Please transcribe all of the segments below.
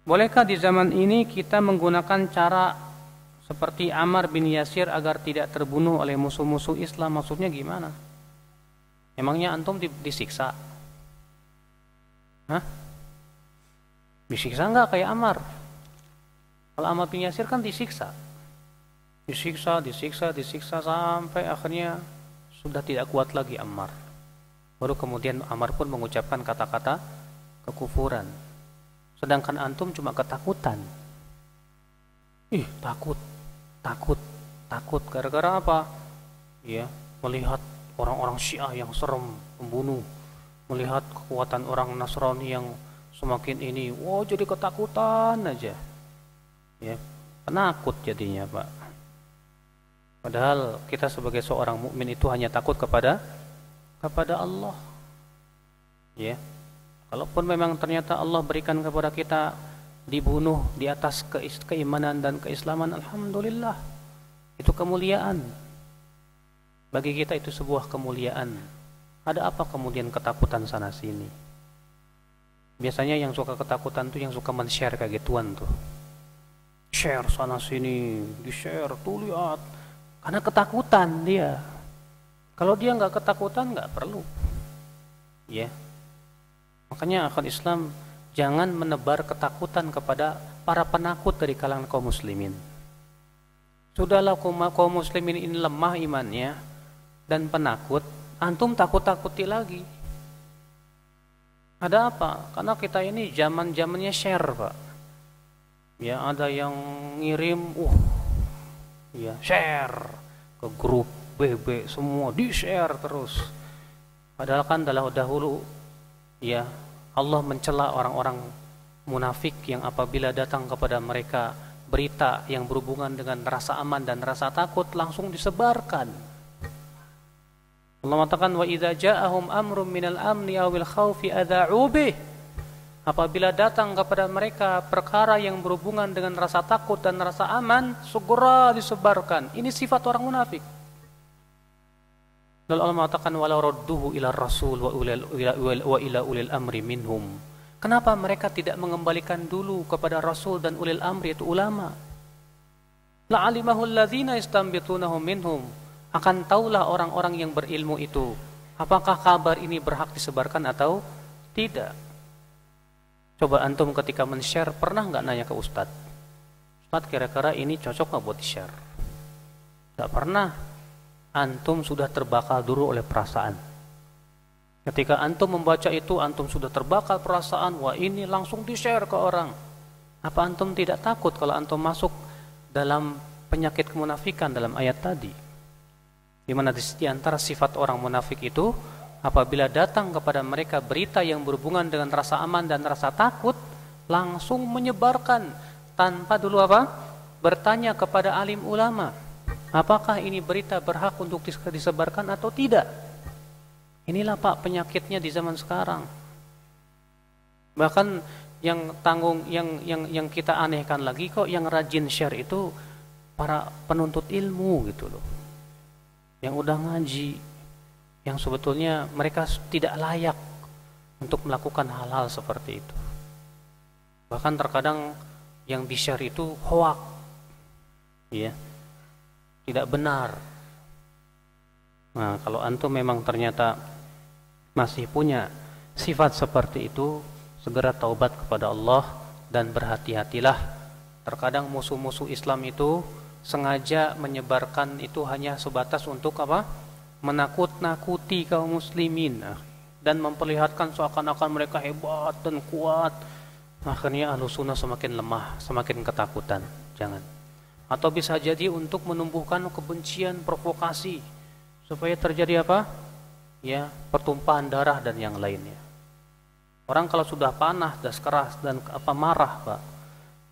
Bolehkah di zaman ini kita menggunakan cara seperti Ammar bin Yasir agar tidak terbunuh oleh musuh-musuh Islam? Maksudnya gimana? Emangnya antum disiksa? Hah? Disiksa enggak kayak Ammar? Kalau Ammar bin Yasir kan disiksa. Disiksa sampai akhirnya sudah tidak kuat lagi Ammar. Baru kemudian Ammar pun mengucapkan kata-kata kekufuran. Sedangkan antum cuma ketakutan. Takut. Gara-gara apa? Ya, melihat orang-orang Syiah yang serem, pembunuh. Melihat kekuatan orang Nasrani yang semakin ini, jadi ketakutan aja. Ya, penakut jadinya, Pak. Padahal kita sebagai seorang mukmin itu hanya takut kepada Allah. Ya. Kalaupun memang ternyata Allah berikan kepada kita dibunuh di atas keimanan dan keislaman, alhamdulillah. Itu kemuliaan. Bagi kita itu sebuah kemuliaan. Ada apa kemudian ketakutan sana sini? Biasanya yang suka ketakutan tuh yang suka men-share kayak gituan tuh. Share sana sini, di-share tuh lihat. Karena ketakutan dia. Kalau dia nggak ketakutan nggak perlu. Ya. Makanya akal Islam jangan menebar ketakutan kepada para penakut dari kalangan kaum muslimin. Sudahlah kaum muslimin ini lemah imannya dan penakut, antum takut-takuti lagi. Ada apa? Karena kita ini zaman-zamannya share, Pak. Ya, ada yang ngirim, ya, share ke grup BB semua, di-share terus. Padahal kan dahulu ya, Allah mencela orang-orang munafik yang apabila datang kepada mereka berita yang berhubungan dengan rasa aman dan rasa takut langsung disebarkan. Allah mengatakan wa idza ja'ahum amrun minal amni awil khaufi adza'u bih. Apabila datang kepada mereka perkara yang berhubungan dengan rasa takut dan rasa aman, segera disebarkan. Ini sifat orang munafik. Lalu Allah mengatakan walau radduhu ila rasul wa ila ulil amri minhum. Kenapa mereka tidak mengembalikan dulu kepada rasul dan ulil amri, itu ulama? La'alimahu alladzina istanbitunahu minhum. Akan taulah orang-orang yang berilmu itu apakah kabar ini berhak disebarkan atau tidak. Coba antum ketika men-share pernah nggak nanya ke Ustadz? Ustadz, kira-kira ini cocok nggak buat di-share? Nggak pernah. Antum sudah terbakar dulu oleh perasaan. Ketika antum membaca itu, antum sudah terbakar perasaan, wah ini langsung di-share ke orang. Apa antum tidak takut kalau antum masuk dalam penyakit kemunafikan dalam ayat tadi? Di mana di antara sifat orang munafik itu, apabila datang kepada mereka berita yang berhubungan dengan rasa aman dan rasa takut, langsung menyebarkan tanpa dulu apa? Bertanya kepada alim ulama. Apakah ini berita berhak untuk disebarkan atau tidak? Inilah Pak penyakitnya di zaman sekarang. Bahkan yang kita anehkan lagi, kok yang rajin share itu para penuntut ilmu gitu loh. Yang udah ngaji, yang sebetulnya mereka tidak layak untuk melakukan hal-hal seperti itu. Bahkan terkadang yang di-share itu hoak. Ya. Tidak benar. Nah, kalau antum memang ternyata masih punya sifat seperti itu, segera taubat kepada Allah dan berhati-hatilah. Terkadang musuh-musuh Islam itu sengaja menyebarkan itu hanya sebatas untuk apa? Menakut-nakuti kaum muslimin dan memperlihatkan seakan-akan mereka hebat dan kuat. Akhirnya Ahlussunnah semakin lemah, semakin ketakutan. Jangan. Atau bisa jadi untuk menumbuhkan kebencian, provokasi supaya terjadi apa? Ya, pertumpahan darah dan yang lainnya. Orang kalau sudah panas, das keras dan marah, Pak,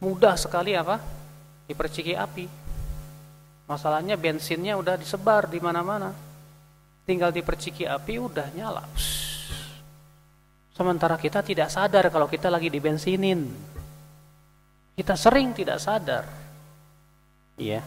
mudah sekali apa? Diperciki api. Masalahnya bensinnya udah disebar di mana-mana. Tinggal diperciki api udah nyala. Sementara kita tidak sadar kalau kita lagi dibensinin. Kita sering tidak sadar. Iya.